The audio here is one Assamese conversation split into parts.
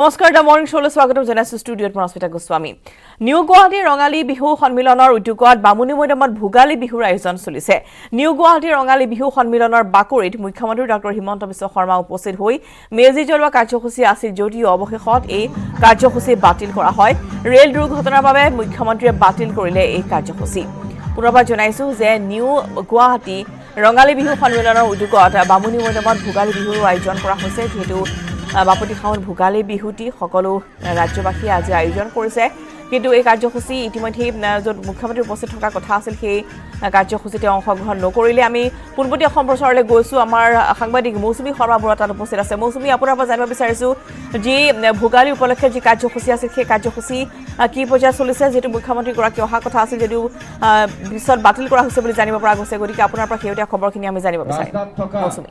নমস্কাৰ দ্য মৰ্নিং শ্ব'লৈ স্বাগতম জনাইছো ষ্টুডিঅ'ত মনস্মিতা গোস্বামী নিউ গুৱাহাটীৰ ৰঙালী বিহু সন্মিলনৰ উদ্যোগত বামুণী মৈদামত ভোগালী বিহুৰ আয়োজন চলিছে নিউ গুৱাহাটীৰ ৰঙালী বিহু সন্মিলনৰ বাকৰিত মুখ্যমন্ত্ৰী ডক্টৰ হিমন্ত বিশ্ব শৰ্মা উপস্থিত হৈ মেজি জ্বলোৱা কাৰ্যসূচী আছিল যদিও অৱশেষত এই কাৰ্যসূচী বাতিল কৰা হয় ৰেল দুৰ্ঘটনাৰ বাবে মুখ্যমন্ত্ৰীয়ে বাতিল কৰিলে এই কাৰ্যসূচী পুনৰবাৰ জনাইছো যে নিউ গুৱাহাটী ৰঙালী বিহু সন্মিলনৰ উদ্যোগত বামুণী মৈদামত ভোগালী বিহুৰ আয়োজন কৰা হৈছে যেহেতু বাপতি খাওন ভোগালী বিহুটি সকলো ৰাজ্যবাসীয়ে আজি আয়োজন কৰিছে কিন্তু এই কাৰ্যসূচী ইতিমধ্যে য'ত মুখ্যমন্ত্ৰী উপস্থিত থকা কথা আছিল সেই কাৰ্যসূচীতে অংশগ্ৰহণ নকৰিলে আমি পূৰ্বৱৰ্তী অসম প্ৰচাৰলৈ গৈছোঁ আমাৰ সাংবাদিক মৌচুমী শৰ্মা বৰুৱা তাত উপস্থিত আছে মৌচুমী আপোনাৰ পৰা জানিব বিচাৰিছোঁ যি ভোগালী উপলক্ষে যি কাৰ্যসূচী আছিল সেই কাৰ্যসূচী কি পৰ্যায়ত চলিছে যিটো মুখ্যমন্ত্ৰীগৰাকী অহা কথা আছিল যদিও পিছত বাতিল কৰা হৈছে বুলি জানিব পৰা গৈছে গতিকে আপোনাৰ পৰা শেহতীয়া খবৰখিনি আমি জানিব বিচাৰিম মৌচুমী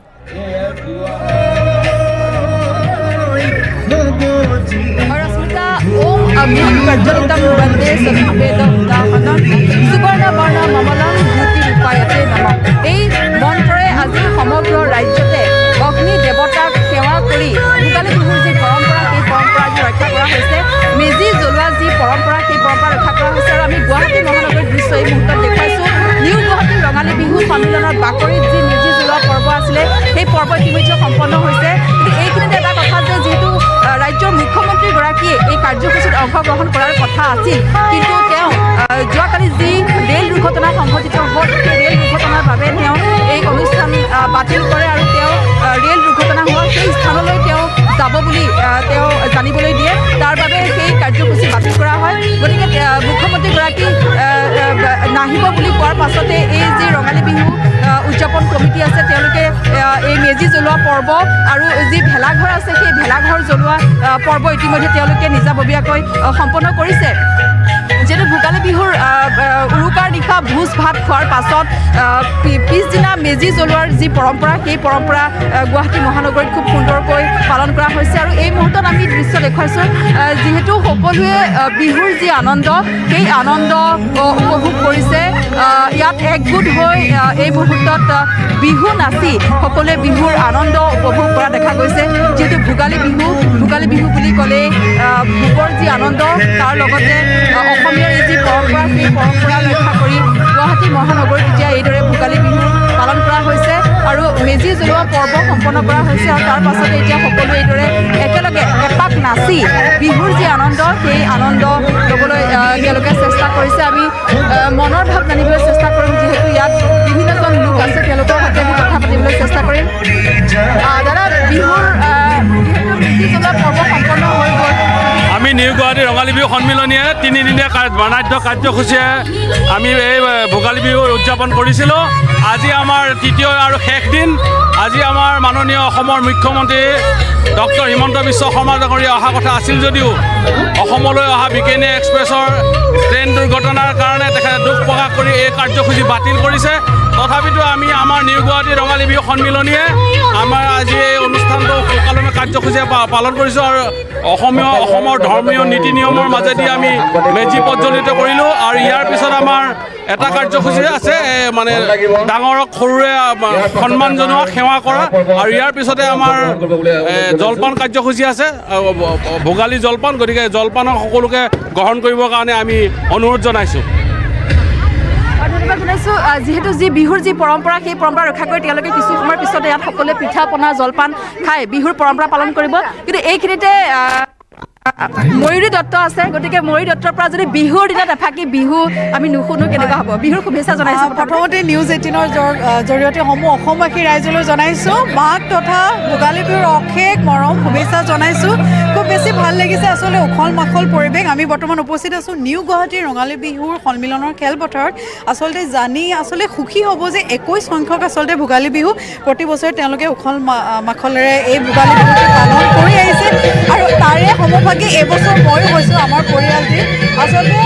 Rasmita Om Abhyam Prajalutam Vande Satveda Udahanan Subarna Barna Mamalam Bhuti Rupayate Nama এই মন্ত্ৰৰে আজি সমগ্ৰ ৰাজ্যতে অগ্নি দেৱতাক সেৱা কৰি ভোগালী বিহুৰ যি পৰম্পৰা সেই পৰম্পৰা ৰক্ষা কৰা হৈছে মেজি জ্বলোৱা যি পৰম্পৰা সেই পৰম্পৰা ৰক্ষা কৰা হৈছে আৰু আমি গুৱাহাটী মহানগৰীৰ দৃশ্য এই মুহূৰ্তত দেখুৱাইছোঁ নিউ গুৱাহাটীৰ ৰঙালী বিহু সন্মিলনৰ বাকৰিত যি মেজি জ্বলোৱা পৰ্ব আছিলে সেই পৰ্ব ইতিমধ্যে সম্পন্ন হৈছে কিন্তু এইখিনিতে এটা কথা যে যিহেতু ৰাজ্যৰ মুখ্যমন্ত্ৰীগৰাকীয়ে এই কাৰ্যসূচীত অংশগ্ৰহণ কৰাৰ কথা আছিল কিন্তু তেওঁ যোৱাকালি যি ৰেল দুৰ্ঘটনা সংঘটিত হ'ল সেই ৰেল দুৰ্ঘটনাৰ বাবে তেওঁ এই অনুষ্ঠান বাতিল কৰে আৰু তেওঁ ৰেল দুৰ্ঘটনা হোৱা সেই স্থানলৈ তেওঁ যাব বুলি তেওঁ জানিবলৈ দিয়ে তাৰ বাবে সেই কাৰ্যসূচী বাতিল কৰা হয় গতিকে মুখ্যমন্ত্ৰীগৰাকী নাহিব বুলি কোৱাৰ পাছতে এই যি ৰঙালী বিহু উদযাপন কমিটি আছে তেওঁলোকে এই মেজি জ্বলোৱা পৰ্ব আৰু যি ভেলাঘৰ আছে সেই ভেলাঘৰ জ্বলোৱা পৰ্ব ইতিমধ্যে তেওঁলোকে নিজাববীয়াকৈ সম্পন্ন কৰিছে যেনে ভোগালী বিহুৰ উৰুকাৰ নিশা ভোজ ভাত খোৱাৰ পাছত পিছদিনা মেজি জ্বলোৱাৰ যি পৰম্পৰা সেই পৰম্পৰা গুৱাহাটী মহানগৰীত খুব সুন্দৰকৈ পালন কৰা হৈছে আৰু এই মুহূৰ্তত আমি দৃশ্য দেখুৱাইছোঁ যিহেতু সকলোৱে বিহুৰ যি আনন্দ সেই আনন্দ উপভোগ কৰিছে ইয়াত একগোট হৈ এই মুহূৰ্তত বিহু নাচি সকলোৱে বিহুৰ আনন্দ উপভোগ কৰা দেখা গৈছে যিহেতু ভোগালী বিহু বুলি ক'লে ভোগৰ যি আনন্দ তাৰ লগতে অসমীয়াৰ যি পৰম্পৰা সেই পৰম্পৰা ৰক্ষা কৰি গুৱাহাটী মহানগৰীত এতিয়া এইদৰে ভোগালী বিহু পালন কৰা হৈছে আৰু মেজি জ্বলোৱা পৰ্ব সম্পন্ন কৰা হৈছে আৰু তাৰ পাছতে এতিয়া সকলোৱে এইদৰে একেলগে এপাক নাচি বিহুৰ যি আনন্দ সেই আনন্দ ল'বলৈ তেওঁলোকে চেষ্টা কৰিছে আমি মনৰ ভাৱ জানিবলৈ চেষ্টা কৰিম যিহেতু ইয়াত বিভিন্নজন লোক আছে তেওঁলোকৰ সৈতে আমি কথা পাতিবলৈ চেষ্টা কৰিম দাদা বিহুৰ মেজি জ্বলোৱা পৰ্ব সম্পন্ন হৈ গ'ল আমি নিউ গুৱাহাটী ৰঙালী বিহু সন্মিলনীয়ে তিনিদিনীয়া বৰ্ণাঢ্য কাৰ্যসূচীৰে আমি এই ভোগালী বিহু উদযাপন কৰিছিলোঁ আজি আমাৰ তৃতীয় আৰু শেষ দিন আজি আমাৰ মাননীয় অসমৰ মুখ্যমন্ত্ৰী ডক্টৰ হিমন্ত বিশ্ব শৰ্মা ডাঙৰীয়া অহা কথা আছিল যদিও অসমলৈ অহা বিকেনি এক্সপ্ৰেছৰ ট্ৰেইন দুৰ্ঘটনাৰ কাৰণে তেখেতে দুখ প্ৰকাশ কৰি এই কাৰ্যসূচী বাতিল কৰিছে তথাপিতো আমি আমাৰ নিউ গুৱাহাটী ৰঙালী বিহু সন্মিলনীয়ে আমাৰ আজি এই অনুষ্ঠানটো সুকলমে কাৰ্যসূচীৰে পালন কৰিছোঁ আৰু অসমৰ ধৰ্মীয় নীতি নিয়মৰ মাজেদি আমি মেজি প্ৰজ্বলিত কৰিলোঁ আৰু ইয়াৰ পিছত আমাৰ এটা কাৰ্যসূচী আছে মানে ডাঙৰক সৰুৰে সন্মান জনোৱা সেৱা কৰা আৰু ইয়াৰ পিছতে আমাৰ জলপান কাৰ্যসূচী আছে ভোগালী জলপান গতিকে জলপানক সকলোকে গ্ৰহণ কৰিবৰ কাৰণে আমি অনুৰোধ জনাইছোঁ ধন্যবাদ জনাইছোঁ যিহেতু যি বিহুৰ যি পৰম্পৰা সেই পৰম্পৰা ৰক্ষা কৰি তেওঁলোকে কিছু সময়ৰ পিছতে ইয়াত সকলোৱে পিঠা পনা জলপান খাই বিহুৰ পৰম্পৰা পালন কৰিব কিন্তু এইখিনিতে ময়ূৰী দত্ত আছে গতিকে ময়ূৰী দত্তৰ পৰা যদি বিহুৰ দিনত এফাকি বিহু আমি নুশুনো কেনেকুৱা হ'ব বিহুৰ শুভেচ্ছা জনাইছোঁ প্ৰথমতে নিউজ 18ৰ জৰিয়তে সমূহ অসমবাসী ৰাইজলৈ জনাইছোঁ মাঘ তথা ভোগালী বিহুৰ অশেষ মৰম শুভেচ্ছা জনাইছোঁ খুব বেছি ভাল লাগিছে আচলতে উখল মাখল পৰিৱেশ আমি বৰ্তমান উপস্থিত আছোঁ নিউ গুৱাহাটীৰ ৰঙালী বিহুৰ সন্মিলনৰ খেলপথাৰত আচলতে জানি সুখী হ'ব যে 21 সংখ্যক আচলতে ভোগালী বিহু প্ৰতি বছৰে তেওঁলোকে উখল মাখলেৰে এই ভোগালী বিহুটো পালন কৰি আহিছে আৰু তাৰে সমভাগী এইবছৰ ময়ো হৈছোঁ আমাৰ পৰিয়ালটি আচলতে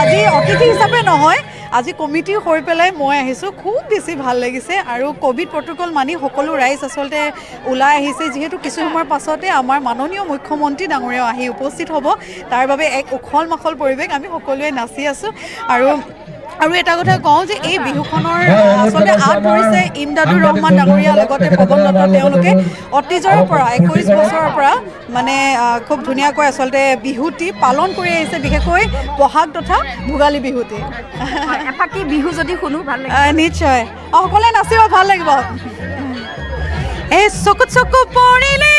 আজি অতিথি হিচাপে নহয় আজি কমিটি হৈ পেলাই মই আহিছোঁ খুব বেছি ভাল লাগিছে আৰু কোভিড প্ৰট'কল মানি সকলো ৰাইজ আচলতে ওলাই আহিছে যিহেতু কিছু সময়ৰ পাছতে আমাৰ মাননীয় মুখ্যমন্ত্ৰী ডাঙৰীয়া আহি উপস্থিত হ'ব তাৰ বাবে এক উখল মাখল পৰিৱেশ আমি সকলোৱে নাচি আছোঁ আৰু আৰু এটা কথা কওঁ যে এই বিহুখনৰ আচলতে আঁত ধৰিছে ইমদাদুৰ ৰহমান ডাঙৰীয়া লগতে পৱন দত্ত তেওঁলোকে অতীজৰ পৰা 21 বছৰৰ পৰা মানে খুব ধুনীয়াকৈ আচলতে বিহুটি পালন কৰি আহিছে বিশেষকৈ বহাগ তথা ভোগালী বিহুটি এফাকি বিহু যদি শুনো ভাল লাগে নিশ্চয় সকলোৱে নাচিব ভাল লাগিব এই চকুত চকু পৰিলে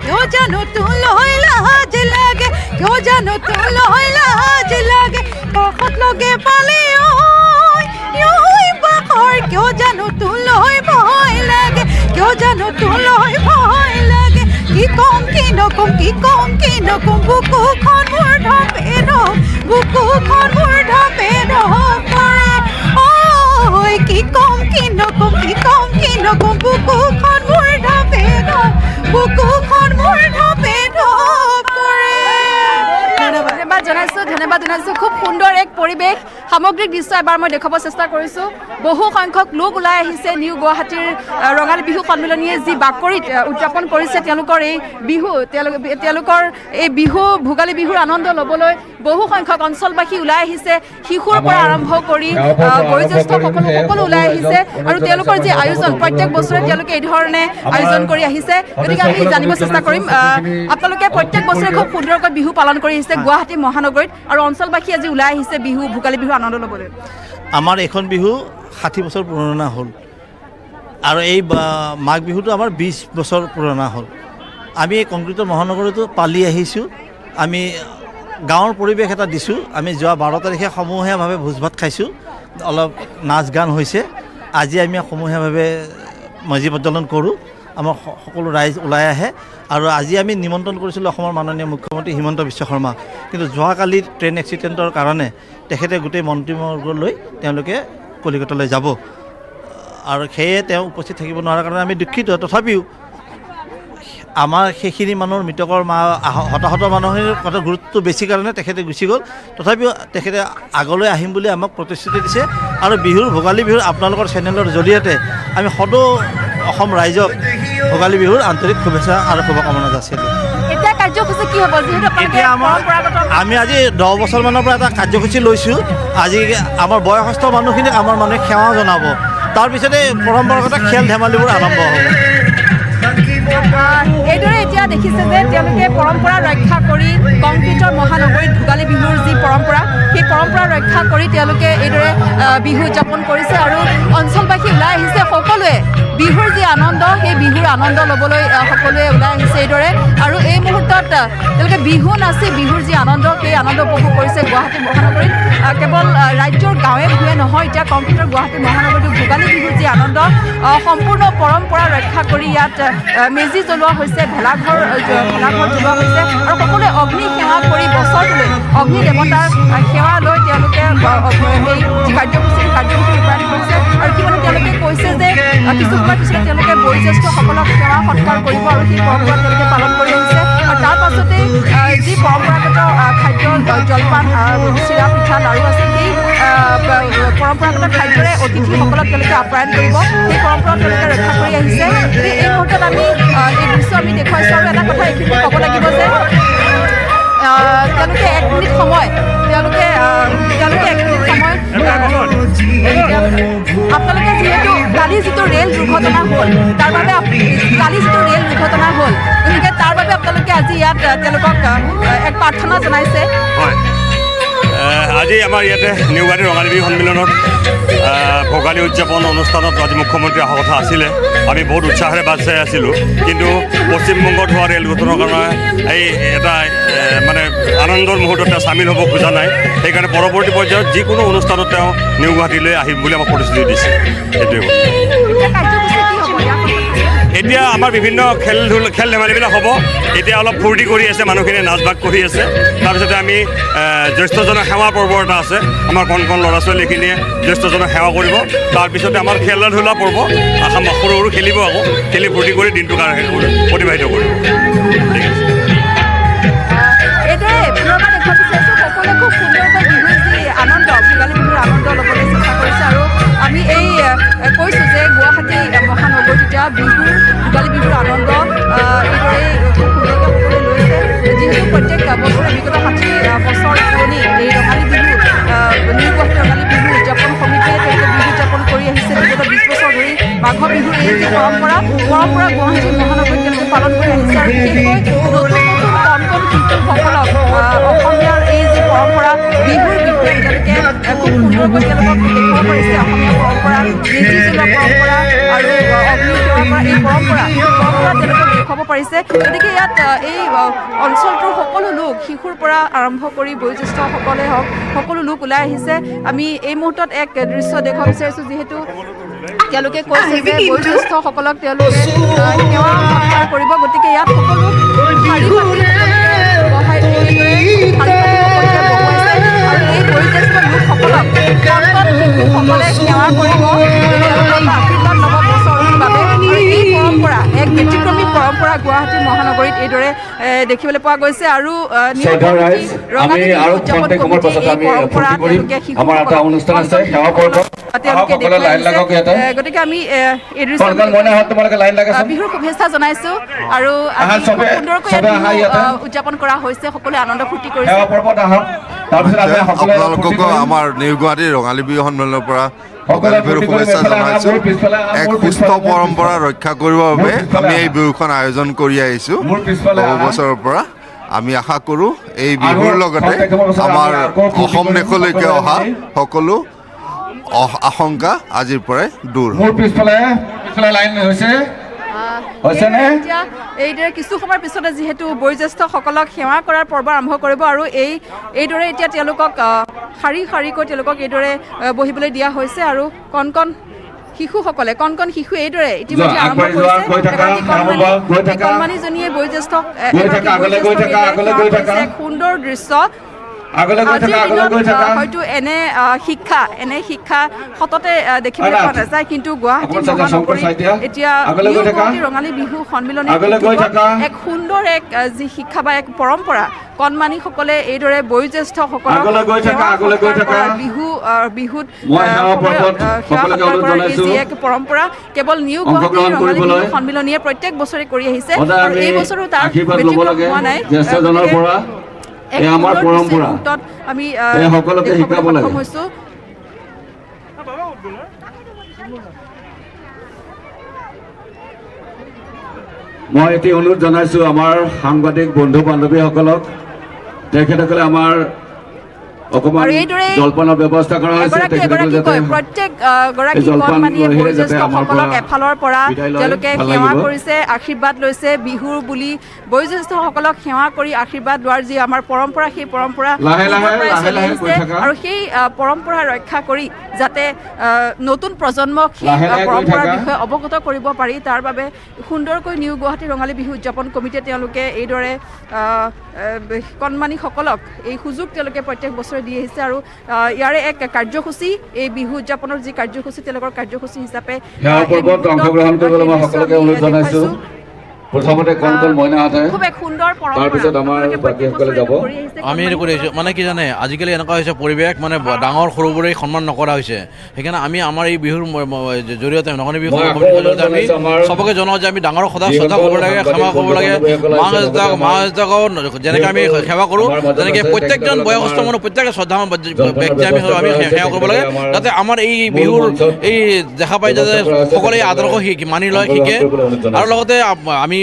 क्यों जानो तू लोहिला लाज लागे क्यों जानो तू लोहिला लाज लागे बहुत लोगे पाले ओय बाखर क्यों जानो तू लोहि भय लागे क्यों जानो तू लोहि भय लागे की कम की नकम बुकु खन मोर ढापे बुकु खन मोर ढापे परे ओय की कम की नकम बुकु खन मोर ढापे বুকুখন মোৰ ঢাপে পৰে ধন্যবাদ জনাইছোঁ খুব সুন্দৰ এক পৰিৱেশ সামগ্ৰিক দৃশ্য এবাৰ মই দেখাব চেষ্টা কৰিছোঁ বহু সংখ্যক লোক ওলাই আহিছে নিউ গুৱাহাটীৰ ৰঙালী বিহু সন্মিলনীয়ে যি বাকৰিত উদযাপন কৰিছে তেওঁলোকৰ এই বিহু তেওঁলোকৰ এই বিহু ভোগালী বিহুৰ আনন্দ ল'বলৈ বহু সংখ্যক অঞ্চলবাসী ওলাই আহিছে শিশুৰ পৰা আৰম্ভ কৰি বয়োজ্যেষ্ঠ সকলো ওলাই আহিছে আৰু তেওঁলোকৰ যি আয়োজন প্ৰত্যেক বছৰে তেওঁলোকে এই ধৰণে আয়োজন কৰি আহিছে গতিকে আমি জানিব চেষ্টা কৰিম আপোনালোকে প্ৰত্যেক বছৰে খুব সুন্দৰকৈ বিহু পালন কৰি আহিছে গুৱাহাটী মহানগৰীত আৰু অঞ্চলবাসী আজি ওলাই আহিছে বিহু ভোগালী বিহু আনন্দ ল'বলৈ আমাৰ এখন বিহু 60 বছৰ পুৰণা হ'ল আৰু এই মাঘ বিহুটো আমাৰ 20 বছৰ পুৰণা হ'ল আমি এই কংক্ৰিটৰ মহানগৰীতো পালি আহিছোঁ আমি গাঁৱৰ পৰিৱেশ এটা দিছোঁ আমি যোৱা 12 তাৰিখে সমূহীয়াভাৱে ভোজ ভাত খাইছোঁ অলপ নাচ গান হৈছে আজি আমি সমূহীয়াভাৱে মেজি প্ৰজ্বলন কৰোঁ আমাৰ সকলো ৰাইজ ওলাই আহে আৰু আজি আমি নিমন্ত্ৰণ কৰিছিলোঁ অসমৰ মাননীয় মুখ্যমন্ত্ৰী হিমন্ত বিশ্ব শৰ্মা কিন্তু যোৱাকালিৰ ট্ৰেইন এক্সিডেণ্টৰ কাৰণে তেখেতে গোটেই মন্ত্ৰীবৰ্গলৈ তেওঁলোকে কলিকতালৈ যাব আৰু সেয়ে তেওঁ উপস্থিত থাকিব নোৱাৰাৰ কাৰণে আমি দুখিত তথাপিও আমাৰ সেইখিনি মানুহৰ মৃতকৰ হতাহত মানুহৰ কথা গুৰুত্ব বেছি কাৰণে তেখেতে গুচি গ'ল তথাপিও তেখেতে আগলৈ আহিম বুলি আমাক প্ৰতিশ্ৰুতি দিছে আৰু বিহুৰ ভোগালী বিহুৰ আপোনালোকৰ চেনেলৰ জৰিয়তে আমি সদৌ অসম ৰাইজক ভোগালী বিহুৰ আন্তৰিক শুভেচ্ছা আৰু শুভকামনা যাচিলোঁ এতিয়া কাৰ্যসূচী কি হ'ব যিহেতু এতিয়া আমি আজি 10 বছৰমানৰ পৰা এটা কাৰ্যসূচী লৈছোঁ আজি আমাৰ বয়সস্থ মানুহখিনিক আমাৰ মানুহে সেৱা জনাব তাৰপিছতে পৰম্পৰাগত খেল ধেমালিবোৰ আৰম্ভ হ'ব এইদৰে এতিয়া দেখিছে যে তেওঁলোকে পৰম্পৰা ৰক্ষা কৰি কংক্ৰিটৰ মহানগৰীত ভোগালী বিহুৰ যি পৰম্পৰা সেই পৰম্পৰা ৰক্ষা কৰি তেওঁলোকে এইদৰে বিহু উদযাপন কৰিছে আৰু অঞ্চলবাসী ওলাই আহিছে সকলোৱে বিহুৰ যি আনন্দ সেই বিহুৰ আনন্দ ল'বলৈ সকলোৱে ওলাই আহিছে এইদৰে আৰু এই মুহূৰ্তত তেওঁলোকে বিহু নাচি বিহুৰ যি আনন্দ সেই আনন্দ উপভোগ কৰিছে গুৱাহাটী মহানগৰীত কেৱল ৰাজ্যৰ গাঁৱে ভূঞে নহয় এতিয়া কংক্ৰিটৰ গুৱাহাটী মহানগৰীত ভোগালী বিহুৰ যি আনন্দ সম্পূৰ্ণ পৰম্পৰা ৰক্ষা কৰি ইয়াত মেজি জ্বলোৱা হৈছে ভেলাঘৰ জ্বলোৱা হৈছে আৰু সকলোৱে অগ্নি সেৱা কৰি বছৰটোলৈ অগ্নি দেৱতাৰ সেৱা লৈ তেওঁলোকে এই যি কাৰ্যসূচী ৰূপায়ণ কৰিছে আৰু কিমানে তেওঁলোকে কৈছে যে কিছু সময়ৰ পিছতে তেওঁলোকে বয়োজ্যেষ্ঠসকলক সেৱা সৎকাৰ কৰিব আৰু সেই পৰম্পৰা তেওঁলোকে পালন কৰি আহিছে আৰু তাৰ পাছতে যি পৰম্পৰাগত খাদ্য জলপান চিৰা পিঠা লাড়ু আছে সেই পৰম্পৰাগত খাদ্যৰে অতিথিসকলক তেওঁলোকে আপ্যায়ন কৰিব সেই পৰম্পৰা তেওঁলোকে ৰক্ষা কৰি আহিছে এই মুহূৰ্তত আমি এই দৃশ্য আমি দেখুৱাইছোঁ আৰু এটা কথা এইখিনি ক'ব লাগিব যে তেওঁলোকে 1 মিনিট সময় আপোনালোকে যিহেতু কালি যিটো ৰেল দুৰ্ঘটনা হ'ল তাৰ বাবে গতিকে তাৰ বাবে আপোনালোকে আজি ইয়াত তেওঁলোকক এক প্ৰাৰ্থনা জনাইছে আজি আমাৰ ইয়াতে নিউ গুৱাহাটী ৰঙালী বিহু সন্মিলনত ভোগালী উদযাপন অনুষ্ঠানত আজি মুখ্যমন্ত্ৰী অহা কথা আছিলে আমি বহুত উৎসাহেৰে বাট চাই আছিলোঁ কিন্তু পশ্চিমবংগত হোৱা ৰেল দুৰ্ঘটনাৰ কাৰণে এই এটা মানে আনন্দৰ মুহূৰ্তত চামিল হ'ব খোজা নাই সেইকাৰণে পৰৱৰ্তী পৰ্যায়ত যিকোনো অনুষ্ঠানত তেওঁ নিউ গুৱাহাটীলৈ আহিম বুলি আমাক প্ৰতিশ্ৰুতি দিছে সেইটোৱে এতিয়া আমাৰ বিভিন্ন খেল ধেমালিবিলাক হ'ব এতিয়া অলপ ফূৰ্তি কৰি আছে মানুহখিনিয়ে নাচ বাগ কৰি আছে তাৰপিছতে আমি জ্যেষ্ঠজনক সেৱা পৰ্ব এটা আছে আমাৰ কণ ল'ৰা ছোৱালীখিনিয়ে জ্যেষ্ঠজনক সেৱা কৰিব তাৰপিছতে আমাৰ খেলা ধূলা পৰ্ব সৰু সৰু খেলিব আকৌ খেলি ফূৰ্তি কৰি দিনটো অতিবাহিত কৰিব ঠিক আছে আনন্দ ভোগালী বিহুৰ আনন্দ ল'বলৈ চেষ্টা কৰিছে আৰু আমি এই কৈছোঁ যে গুৱাহাটী মহানগৰীত এতিয়া ভোগালী বিহুৰ আনন্দ এইদৰে খুব সুন্দৰকৈ সকলোৱে লৈছে যিহেতু প্ৰত্যেক বছৰে বিগত 60 বছৰ পুৰণি এই ৰঙালী বিহু মাঘ বিহুৰ এই যি পৰম্পৰা গুৱাহাটী মহানগৰীত তেওঁলোকে পালন কৰি আহিছে আৰু বিশেষকৈ নতুন কণ কণ শিশুসকলক অসমীয়াৰ এই যি পৰম্পৰা বিহুৰ বিষয়ে তেওঁলোকে খুব সুন্দৰকৈ তেওঁলোকক দেখুৱাব পাৰিছে অসমীয়া পৰম্পৰা মেজি জ্বলোৱা পৰম্পৰা আৰু অগ্নি সেৱা কৰা এই পৰম্পৰা তেওঁলোকক দেখুৱাব পাৰিছে গতিকে ইয়াত এই অঞ্চলটোৰ সকলো লোক শিশুৰ পৰা আৰম্ভ কৰি বয়োজ্যেষ্ঠসকলে হওক সকলো লোক ওলাই আহিছে আমি এই মুহূৰ্তত এক দৃশ্য দেখুৱাব বিচাৰিছোঁ যিহেতু তেওঁলোকে কৈছে যে বয়োজ্যেষ্ঠসকলক তেওঁলোকে সেৱা সৎকাৰ কৰিব গতিকে ইয়াত সকলো শাৰী পাতি বহাই আৰু এই বয়োজ্যেষ্ঠ লোকসকলক শিশুসকলে সেৱা কৰিব আশীৰ্বাদ ল'ব বছৰটোৰ বাবে আৰু এই পৰম্পৰা এক ব্যতিক্ৰমী পৰম্পৰা গুৱাহাটী মহানগৰীত এইদৰে দেখিবলৈ পোৱা গৈছে আৰু ৰঙালী বিহু উদযাপন কমিটিয়ে এই পৰম্পৰা তেওঁলোকে তেওঁলোকে দেখুৱাইছে গতিকে আমি এই বিহুৰ শুভেচ্ছা জনাইছোঁ আৰু সুন্দৰকৈ উদযাপন কৰা হৈছে সকলোৱে আনন্দ ফূৰ্তি কৰিছে আপোনালোককো আমাৰ নিউ গুৱাহাটী ৰঙালী বিহু সন্মিলনৰ পৰা ভোগালী বিহুৰ শুভেচ্ছা জনাইছোঁ এক সুস্থ পৰম্পৰা ৰক্ষা কৰিবৰ বাবে আমি এই বিহুখন আয়োজন কৰি আহিছোঁ বহু বছৰৰ পৰা আমি আশা কৰোঁ এই বিহুৰ লগতে আমাৰ অসম দেশলৈকে অহা সকলো আশংকা আজিৰ পৰাই দূৰ এতিয়া এইদৰে কিছু সময়ৰ পিছতে যিহেতু বয়োজ্যেষ্ঠসকলক সেৱা কৰাৰ পৰ্ব আৰম্ভ কৰিব আৰু এইদৰে এতিয়া তেওঁলোকক শাৰীকৈ তেওঁলোকক এইদৰে বহিবলৈ দিয়া হৈছে আৰু কণ কণ শিশু এইদৰে ইতিমধ্যে আৰম্ভ কৰিছে কণমানিজনীয়ে বয়োজ্যেষ্ঠক এক সুন্দৰ দৃশ্য হয়তো এনে শিক্ষা সততে দেখিবলৈ পোৱা নাযায় কিন্তু গুৱাহাটী মহানগৰীত এতিয়া গুৱাহাটী ৰঙালী বিহু সন্মিলনী এক সুন্দৰ যি শিক্ষা বা এক পৰম্পৰা কণমানিসকলে এইদৰে বয়োজ্যেষ্ঠসকলক বিহুত যি এক পৰম্পৰা কেৱল নিউ গুৱাহাটী ৰঙালী বিহু সন্মিলনীয়ে প্ৰত্যেক বছৰে কৰি আহিছে আৰু এই বছৰো তাৰ ব্যতিক্ৰম হোৱা নাই আমাৰ পৰম্পৰা আমি সকলোকে শিকাব লাগে মই এটি অনুৰোধ জনাইছোঁ আমাৰ সাংবাদিক বন্ধু বান্ধৱীসকলক তেখেতসকলে আমাৰ অকমান জলপানৰ ব্যৱস্থা কৰা হৈছে প্ৰত্যেক গৰাকী কণমানিয়ে বয়োজ্যেষ্ঠসকলক এফালৰ পৰা তেওঁলোকে সেৱা কৰিছে আশীৰ্বাদ লৈছে বিহুৰ বুলি বয়োজ্যেষ্ঠসকলক সেৱা কৰি আশীৰ্বাদ লোৱাৰ যি আমাৰ পৰম্পৰা সেই পৰম্পৰা আৰু সেই পৰম্পৰা ৰক্ষা কৰি যাতে নতুন প্ৰজন্মক সেই পৰম্পৰাৰ বিষয়ে অৱগত কৰিব পাৰি তাৰ বাবে সুন্দৰকৈ নিউ গুৱাহাটী ৰঙালী বিহু উদযাপন কমিটিয়ে তেওঁলোকে এইদৰে কণমানিসকলক এই সুযোগ তেওঁলোকে প্ৰত্যেক বছৰে দি আহিছে আৰু ইয়াৰে এক কাৰ্যসূচী এই বিহু উদযাপনৰ যি কাৰ্যসূচী তেওঁলোকৰ কাৰ্যসূচী হিচাপে অংশগ্ৰহণ কৰিবলৈ মই সকলোকে অনুৰোধ জনাইছোঁ প্ৰথমতে কণ মইনাহঁতে তাৰপিছত আমাৰ বাকীসকলে যাব আমি এইটো কৰি আহিছোঁ মানে কি জানে আজিকালি এনেকুৱা হৈছে পৰিৱেশ মানে ডাঙৰ সৰুবোৰে সন্মান নকৰা হৈছে সেইকাৰণে আমি আমাৰ এই বিহুৰ জৰিয়তে ৰঙালী বিহু জৰিয়তে আমি চবকে জনাওঁ যে আমি ডাঙৰক সদায় শ্ৰদ্ধা কৰিব লাগে সেৱা কৰিব লাগে মা দেউতাকক যেনেকৈ আমি সেৱা কৰোঁ তেনেকৈ প্ৰত্যেকজন বয়সস্থ মানুহ প্ৰত্যেকে শ্ৰদ্ধা ব্যক্তি আমি সেৱা কৰিব লাগে যাতে আমাৰ এই বিহুৰ এই দেখা পাই যাতে সকলোৱে আদৰ্শ মানি লয় শিকে আৰু লগতে আমি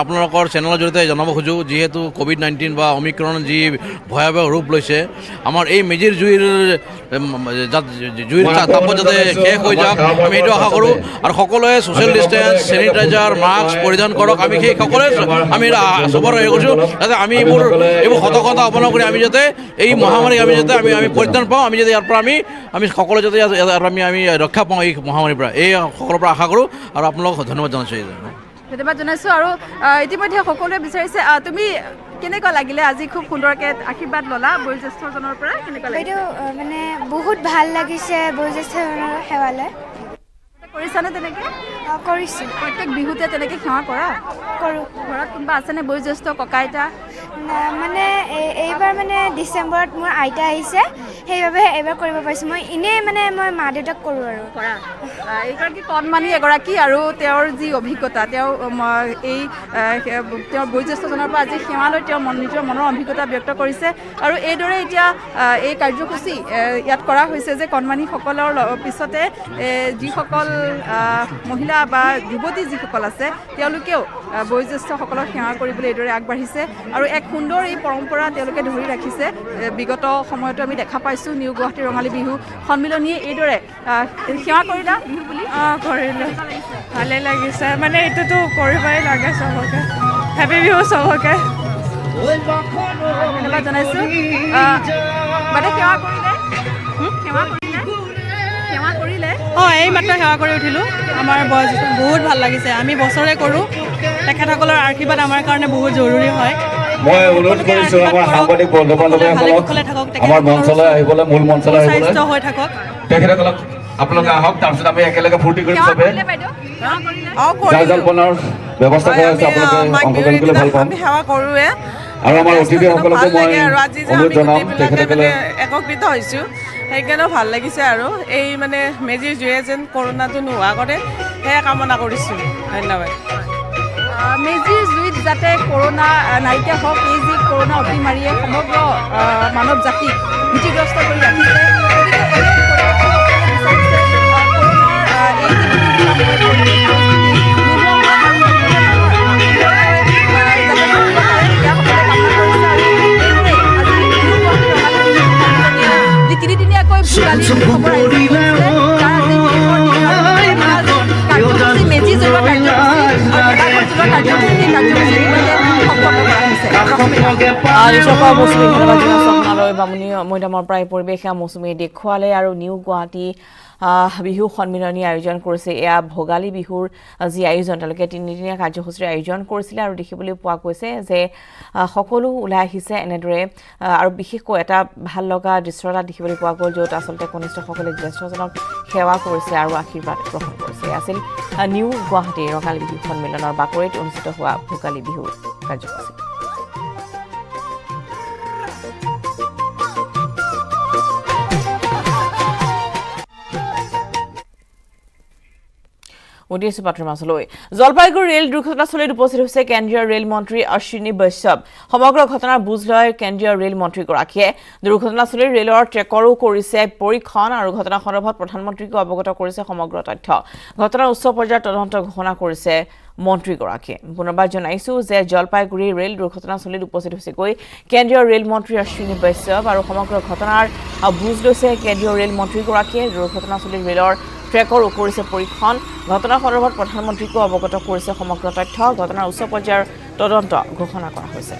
আপোনালোকৰ চেনেলৰ জৰিয়তে জনাব খোজোঁ যিহেতু ক'ভিড-19 বা অমিক্ৰণ যি ভয়াৱহ ৰূপ লৈছে আমাৰ এই মেজিৰ জুইৰ তাপত যাতে শেষ হৈ যাওক আমি সেইটো আশা কৰোঁ আৰু সকলোৱে ছ'চিয়েল ডিষ্টেঞ্চ চেনিটাইজাৰ মাস্ক পৰিধান কৰক আমি সেই সকলোৱে আমি চবৰ হেৰি কৰিছোঁ যাতে আমি এইবোৰ সতৰ্কতা অৱলম্বন কৰি আমি যাতে এই মহামাৰীক আমি যাতে আমি পৰিত্ৰাণ পাওঁ আমি যাতে ইয়াৰ পৰা আমি সকলোৱে যাতে আমি ৰক্ষা পাওঁ এই মহামাৰীৰ পৰা এই সকলোৰ পৰা আশা কৰোঁ আৰু আপোনালোকক ধন্যবাদ জনাইছোঁ ধন্যবাদ জনাইছোঁ আৰু ইতিমধ্যে সকলোৱে বিচাৰিছে তুমি কেনেকুৱা লাগিলে আজি খুব সুন্দৰকৈ আশীৰ্বাদ ল'লা বয়োজ্যেষ্ঠজনৰ পৰা কেনেকুৱা লাগিলে মানে বহুত ভাল লাগিছে বয়োজ্যেষ্ঠজনৰ সেৱা লৈ কৰিছানে তেনেকৈ কৰিছোঁ প্ৰত্যেক বিহুতে তেনেকৈ সেৱা কৰা কৰোঁ ঘৰত কোনোবা আছেনে বয়োজ্যেষ্ঠ ককা আইতা মানে এইবাৰ মানে ডিচেম্বৰত মোৰ আইতা আহিছে সেইবাবে এইবাৰ কৰিব পাৰিছোঁ মই এনেই মানে মই মা দেউতাক কৰোঁ আৰু কৰা এইগৰাকী কণমানি এগৰাকী আৰু তেওঁৰ যি অভিজ্ঞতা তেওঁ এই তেওঁৰ বয়োজ্যেষ্ঠজনৰ পৰা আজি সেৱালৈ তেওঁ নিজৰ মনৰ অভিজ্ঞতা ব্যক্ত কৰিছে আৰু এইদৰে এতিয়া এই কাৰ্যসূচী ইয়াত কৰা হৈছে যে কণমানিসকলৰ পিছতে যিসকল মহিলা বা যুৱতী যিসকল আছে তেওঁলোকেও বয়োজ্যেষ্ঠসকলক সেৱা কৰিবলৈ এইদৰে আগবাঢ়িছে আৰু এক সুন্দৰ এই পৰম্পৰা তেওঁলোকে ধৰি ৰাখিছে বিগত সময়তো আমি দেখা পাইছোঁ নিউ গুৱাহাটী ৰঙালী বিহু সন্মিলনীয়ে এইদৰে সেৱা কৰিলা বিহু বুলি কৰিলোঁ ভালে লাগিছে মানে এইটোতো কৰিবই লাগে চবকে হেপী বিহু চবকে ধন্যবাদ জনাইছোঁ মানে সেৱা কৰিলে সেৱা কৰিলে এই মাত্ৰ সেৱা কৰি উঠিলোঁ আমাৰ বয়োজ্যেষ্ঠ বহুত ভাল লাগিছে আমি বছৰে কৰোঁ তেখেতসকলৰ আশীৰ্বাদ আমাৰ কাৰণে বহুত জৰুৰী হয় মই অনুৰোধ কৰিছোঁ আমাৰ সাংবাদিক বন্ধু বান্ধৱীসকলক আমাৰ মঞ্চলৈ আহিবলৈ মূল মঞ্চলৈ আহিবলৈ স্বাস্থ্য হৈ থাকক তেখেতসকলক আপোনালোকে আহক তাৰপিছত আমি একেলগে ফূৰ্তি কৰিম চবে জলপানৰ ব্যৱস্থা কৰা হৈছে আপোনালোকে অংশগ্ৰহণ কৰিলে ভাল পাম সেৱা কৰোঁৱে আৰু আমাৰ অতিথিসকলকো মই অনুৰোধ জনাম তেখেতসকলে একত্ৰিত হৈছোঁ সেইকাৰণেও ভাল লাগিছে আৰু এই মানে মেজিৰ জুয়ে যেন কৰোণাটো নোহোৱা কৰে সেয়া কামনা কৰিছোঁ ধন্যবাদ মেজিৰ জুইত যাতে কৰোণা নাইকিয়া হওক এই যি কৰোণা অতিমাৰীয়ে সমগ্ৰ মানৱ জাতিক ভীতিগ্ৰস্ত কৰি ৰাখিছে তিনিদিনীয়াকৈ মেজি জ্বলোৱা বামুণী মৈদামৰ পৰা পৰিৱেশ মৌচুমীয়ে দেখুৱালে আৰু নিউ গুৱাহাটী বিহু সন্মিলনী আয়োজন কৰিছে এয়া ভোগালী বিহুৰ যি আয়োজন তেওঁলোকে তিনিদিনীয়া কাৰ্যসূচীৰ আয়োজন কৰিছিলে আৰু দেখিবলৈ পোৱা গৈছে যে সকলো ওলাই আহিছে এনেদৰে আৰু বিশেষকৈ এটা ভাল লগা দৃশ্য এটা দেখিবলৈ পোৱা গ'ল য'ত আচলতে কনিষ্ঠসকলে জ্যেষ্ঠজনক সেৱা কৰিছে আৰু আশীৰ্বাদ গ্ৰহণ কৰিছে আছিল নিউ গুৱাহাটী ৰঙালী বিহু সন্মিলনৰ বাকৰিত অনুষ্ঠিত হোৱা ভোগালী বিহুৰ কাৰ্যসূচী জলপাইগুৰি ৰেল দুৰ্ঘটনাস্থলীত উপস্থিত হৈছে কেন্দ্ৰীয় ৰেল মন্ত্ৰী অশ্বিনী বৈষ্ণৱ সমগ্ৰ ঘটনাৰ বুজ লয় কেন্দ্ৰীয় ৰেল মন্ত্ৰীগৰাকীয়ে দুৰ্ঘটনাস্থলীৰ ৰেলৰ ট্ৰেকৰো কৰিছে পৰীক্ষণ আৰু ঘটনা সন্দৰ্ভত প্ৰধানমন্ত্ৰীকো অৱগত কৰিছে সমগ্ৰ তথ্য ঘটনাৰ উচ্চ পৰ্যায়ৰ তদন্ত ঘোষণা কৰিছে মন্ত্ৰীগৰাকীয়ে পুনৰবাৰ জনাইছো যে জলপাইগুৰি ৰেল দুৰ্ঘটনাস্থলীত উপস্থিত হৈছেগৈ কেন্দ্ৰীয় ৰেল মন্ত্ৰী অশ্বিনী বৈষ্ণৱ আৰু সমগ্ৰ ঘটনাৰ বুজ লৈছে কেন্দ্ৰীয় ৰেল মন্ত্ৰীগৰাকীয়ে দুৰ্ঘটনাস্থলীৰ ৰেলৰ ট্ৰেকৰো কৰিছে পৰীক্ষণ ঘটনাৰ সন্দৰ্ভত প্ৰধানমন্ত্ৰীকো অৱগত কৰিছে সমগ্ৰ তথ্য ঘটনাৰ উচ্চ পৰ্যায়ৰ তদন্ত ঘোষণা কৰা হৈছে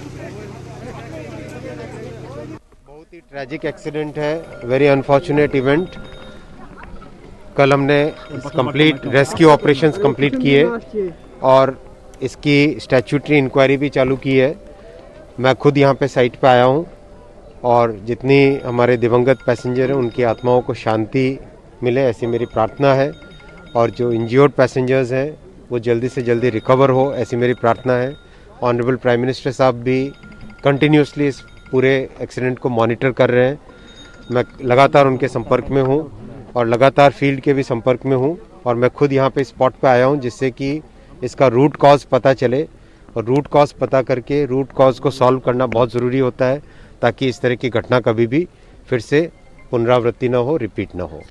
बहुत ही ट्रैजिक एक्सीडेंट है वेरी अनफॉर्चुनेट इवेंट कल हमने कंप्लीट रेस्क्यू ऑपरेशंस कंप्लीट किए और इसकी स्टैट्यूटरी इंक्वायरी भी चालू की है मैं खुद यहाँ पे साइट पे आया हूँ और जितनी हमारे दिवंगत पैसेंजर हैं उनकी आत्माओं को शांति मिले ऐसी मेरी प्रार्थना है और जो इंज्योर्ड पैसेंजर्स हैं वो जल्दी से जल्दी रिकवर हो ऐसी मेरी प्रार्थना है ऑनरेबल प्राइम मिनिस्टर साहब भी कंटिन्यूसली इस पूरे एक्सीडेंट को मॉनिटर कर रहे हैं मैं लगातार उनके संपर्क में हूँ और लगातार फील्ड के भी संपर्क में हूँ और मैं खुद यहाँ पे स्पॉट पे आया हूँ जिससे कि इसका रूट कॉज पता चले और रूट कॉज पता करके रूट कॉज को सॉल्व करना बहुत ज़रूरी होता है ताकि इस तरह की घटना कभी भी फिर से पुनरावृत्ति न हो रिपीट न हो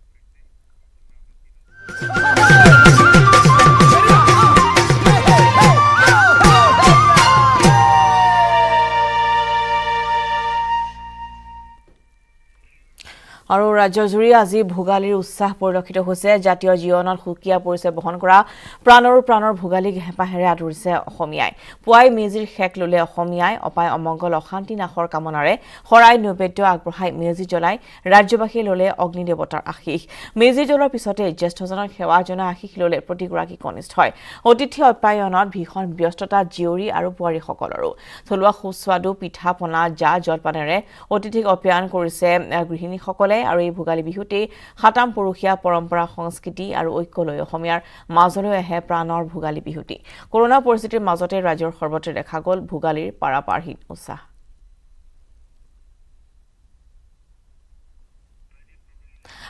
আৰু ৰাজ্যজুৰি আজি ভোগালীৰ উৎসাহ পৰিলক্ষিত হৈছে জাতীয় জীৱনত সুকীয়া পৰিচয় বহন কৰা প্ৰাণৰ ভোগালীক হেঁপাহেৰে আদৰিছে অসমীয়াই পুৱাই মেজিৰ শেক ল'লে অসমীয়াই অপায় অমংগল অশান্তি নাশৰ কামনাৰে শৰাই নৈবেদ্য আগবঢ়াই মেজি জ্বলাই ৰাজ্যবাসীয়ে ল'লে অগ্নি দেৱতাৰ আশীষ মেজি জ্বলোৱাৰ পিছতে জ্যেষ্ঠজনক সেৱা জনাই আশীষ ল'লে প্ৰতিগৰাকী কনিষ্ঠই অতিথি অপ্যায়নত ভীষণ ব্যস্ততা জীয়ৰী আৰু বোৱাৰীসকলৰো থলুৱা সুস্বাদু পিঠা পনা জা জলপানেৰে অতিথিক অপ্যায়ন কৰিছে গৃহিণীসকলে আৰু এই ভোগালী বিহুতে হাতাম পৰুষীয়া পৰম্পৰা সংস্কৃতি আৰু ঐক্যলৈ অসমীয়াৰ মাজলৈ আহে প্ৰাণৰ ভোগালী বিহুটি কৰোনা পৰিস্থিতিৰ মাজতে ৰাজ্যৰ সৰ্বত্ৰে দেখা গ'ল ভোগালীৰ পাৰাপাৰহীন উৎসাহ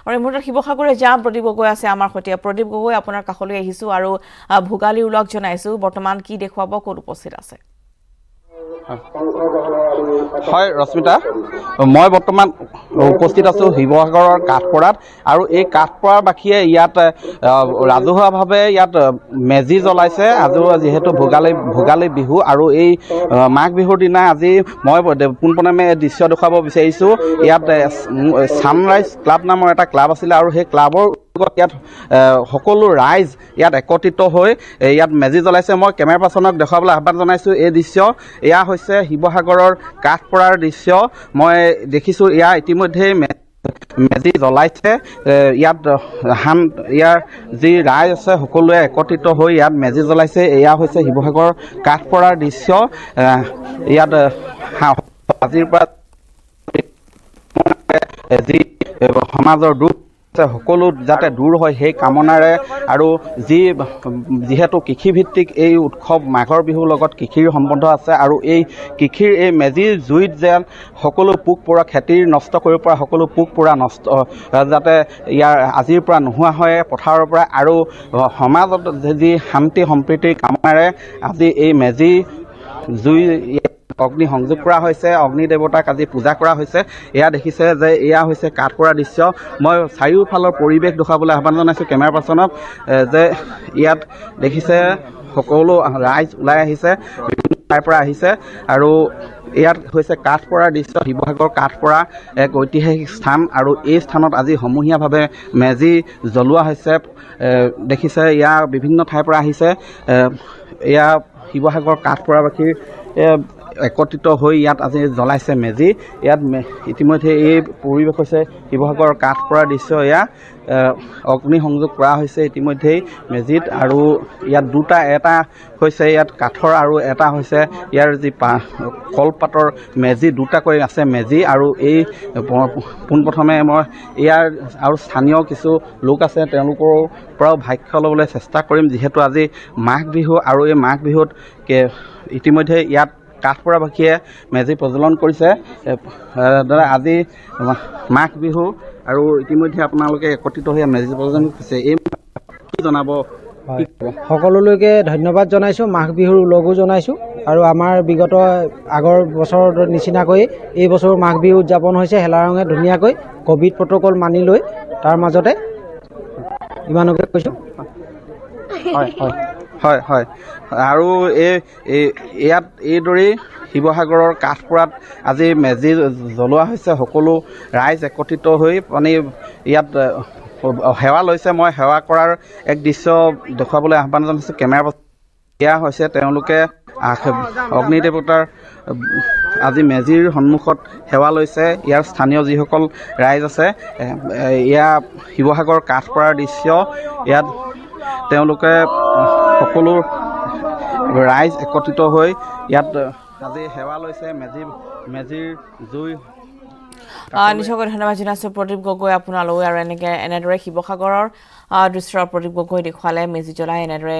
আৰু এই মুহূৰ্তত শিৱসাগৰলৈ যাম প্ৰদীপ গগৈ আছে আমাৰ সৈতে প্ৰদীপ গগৈ আপোনাৰ কাষলৈ আহিছো আৰু ভোগালী উলগ জনাইছো বৰ্তমান কি দেখুৱাব ক'ত উপস্থিত আছে হয় ৰশ্মিতা মই বৰ্তমান উপস্থিত আছো শিৱসাগৰৰ কাঠপৰাত আৰু এই কাঠপৰাবাসীয়ে ইয়াত ৰাজহুৱাভাৱে ইয়াত মেজি জ্বলাইছে আজি যিহেতু ভোগালী বিহু আৰু এই মাঘ বিহুৰ দিনা আজি মই পোনপণে দৃশ্য দেখুৱাব বিচাৰিছোঁ ইয়াত ছানৰাইজ ক্লাব নামৰ এটা ক্লাব আছিলে আৰু সেই ক্লাবৰ ইয়াত সকলো ৰাইজ ইয়াত একত্ৰিত হৈ ইয়াত মেজি জ্বলাইছে মই কেমেৰা পাৰ্চনক দেখুৱাবলৈ আহ্বান জনাইছোঁ এই দৃশ্য এয়া হৈছে শিৱসাগৰৰ কাঠপৰাৰ দৃশ্য মই দেখিছোঁ ইয়াৰ ইতিমধ্যেই মেজি জ্বলাইছে ইয়াত ইয়াৰ যি ৰাইজ আছে সকলোৱে একত্ৰিত হৈ ইয়াত মেজি জ্বলাইছে এয়া হৈছে শিৱসাগৰৰ কাঠপৰাৰ দৃশ্য ইয়াত আজিৰ পৰা যি সমাজৰ দুখ সকলো যাতে দূৰ হয় সেই কামনাৰে আৰু যিহেতু কৃষিভিত্তিক এই উৎসৱ মাঘৰ বিহুৰ লগত কৃষিৰ সম্বন্ধ আছে আৰু এই কৃষিৰ এই মেজিৰ জুইত যেন সকলো পোক পৰুৱা খেতিৰ নষ্ট কৰিব পৰা সকলো পোক পৰুৱা নষ্ট যাতে ইয়াৰ আজিৰ পৰা নোহোৱা হয় পথাৰৰ পৰা আৰু সমাজত যি শান্তি সম্প্ৰীতিৰ কামনাৰে আজি এই মেজি জুই অগ্নি সংযোগ কৰা হৈছে অগ্নি দেৱতাক আজি পূজা কৰা হৈছে এয়া দেখিছে যে এয়া হৈছে কাঠপৰা দৃশ্য মই চাৰিওফালৰ পৰিৱেশ দেখুৱাবলৈ আহ্বান জনাইছোঁ কেমেৰা পাৰ্চনক যে ইয়াত দেখিছে সকলো ৰাইজ ওলাই আহিছে বিভিন্ন ঠাইৰ পৰা আহিছে আৰু ইয়াত হৈছে কাঠপৰাৰ দৃশ্য শিৱসাগৰ কাঠপৰা এক ঐতিহাসিক স্থান আৰু এই স্থানত আজি সমূহীয়াভাৱে মেজি জ্বলোৱা হৈছে দেখিছে ইয়াৰ বিভিন্ন ঠাইৰ পৰা আহিছে এয়া শিৱসাগৰ কাঠপৰাবাসীৰ একত্ৰিত হৈ ইয়াত আজি জ্বলাইছে মেজি ইয়াত ইতিমধ্যে এই পৰিৱেশ হৈছে শিৱসাগৰৰ কাঠপৰাৰ দৃশ্য এয়া অগ্নি সংযোগ কৰা হৈছে ইতিমধ্যেই মেজিত আৰু ইয়াত দুটা এটা হৈছে ইয়াত কাঠৰ আৰু এটা হৈছে ইয়াৰ যি কলপাতৰ মেজি দুটাকৈ আছে মেজি আৰু এই পোনপ্ৰথমে মই ইয়াৰ আৰু স্থানীয় কিছু লোক আছে তেওঁলোকৰ পৰাও ভাষ্য ল'বলৈ চেষ্টা কৰিম যিহেতু আজি মাঘ বিহু আৰু এই মাঘ বিহুত ইতিমধ্যে ইয়াত কাঠপৰাবাসীয়ে মেজি প্ৰজ্বলন কৰিছে দাদা আজি মাঘ বিহু আৰু ইতিমধ্যে আপোনালোকে একত্ৰিত হৈ মেজি প্ৰজ্বলন কৰিছে এই কি জনাব সকলোলৈকে ধন্যবাদ জনাইছোঁ মাঘ বিহুৰ উলগো জনাইছোঁ আৰু আমাৰ বিগত আগৰ বছৰৰ নিচিনাকৈ এই বছৰ মাঘ বিহু উদযাপন হৈছে হেলা ৰঙে ধুনীয়াকৈ ক'ভিড প্ৰট'কল মানি লৈ তাৰ মাজতে ইমানকে কৈছোঁ হয় হয় হয় হয় আৰু ইয়াত এইদৰেই শিৱসাগৰৰ কাঠপৰাত আজি মেজি জ্বলোৱা হৈছে সকলো ৰাইজ একত্ৰিত হৈ মানে ইয়াত সেৱা লৈছে মই সেৱা কৰাৰ এক দৃশ্য দেখুৱাবলৈ আহ্বান জনাইছোঁ কেমেৰা এয়া হৈছে তেওঁলোকে অগ্নি দেৱতাৰ আজি মেজিৰ সন্মুখত সেৱা লৈছে ইয়াৰ স্থানীয় যিসকল ৰাইজ আছে এয়া শিৱসাগৰ কাঠপৰাৰ দৃশ্য ইয়াত তেওঁলোকে সকলো ৰাইজ একত্ৰিত হৈ ইয়াত আজি সেৱা লৈছে মেজিৰ জুই নিশ্চয়কৈ ধন্যবাদ জনাইছোঁ প্ৰদীপ গগৈ আপোনালৈ আৰু এনেদৰে শিৱসাগৰৰ দৃশ্যৰ প্ৰদীপ গগৈ দেখুৱালে মেজি জ্বলাই এনেদৰে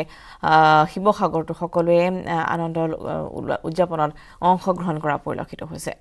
শিৱসাগৰটো সকলোৱে আনন্দ উদযাপনত অংশগ্ৰহণ কৰা পৰিলক্ষিত হৈছে